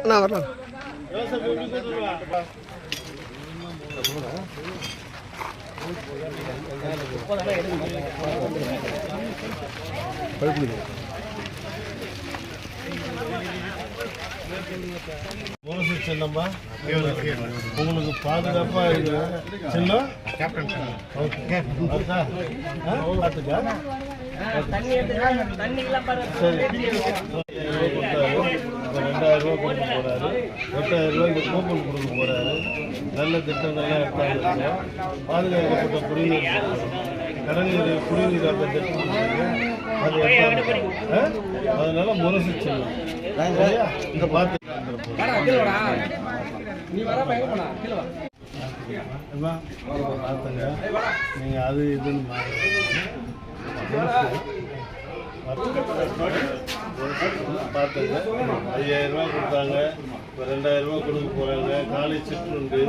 அண்ணா வரலாம். சின்னம்மா உங்களுக்கு பாதுகாப்பா இருக்கிற சின்னம் கேப்டன் பார்த்துக்கா. சரி, 2000 ரூபா கொடுக்க போறாரு, 8000 ரூபாய் இந்த கூப்பன் கொடுக்க போறாரு. நல்ல திட்டங்கள்லாம் எடுத்தாங்க. பாதுகாக்கப்பட்ட குடிநீர் குடிநீர் திட்டம் அது அதனால முரசு சின்னம் இந்த பார்த்து பார்த்துங்க. நீங்கள் அது இதுன்னு பார்த்துங்க. 5000 ரூபா கொடுத்தாங்க, இப்போ 2000 ரூபா கொடுக்க போகிறாங்க. காலை சிற்றுண்டு,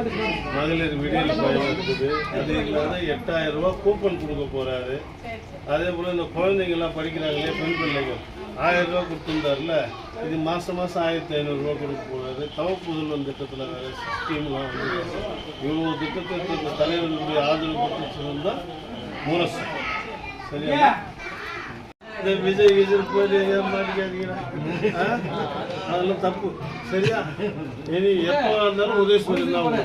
மகளிர் விடியல் பயணம் இருக்குது. அது இல்லாத 8000 ரூபா கூப்பன் கொடுக்க போகிறாரு. அதே போல் இந்த குழந்தைங்கள்லாம் படிக்கிறாங்களே, பெண் பிள்ளைகள் 1000 ரூபா கொடுத்துருந்தாருல, இது மாதம் 1500 ரூபா கொடுக்க போகிறாரு. தவப்புதல்வன் திட்டத்தில் வேறு ஸ்கீம்லாம் வந்து இவ்வளோ திட்டத்திற்கு இந்த தலைவர்களுடைய ஆதரவு கொடுத்துருந்தால் முரசு. சரியா? இந்த விஜய் போய் மாட்டிக்காதீங்கன்னா அதெல்லாம் தப்பு. சரியா? இனி எப்போ இருந்தாலும் உதவி சொல்லியிருந்தாங்க.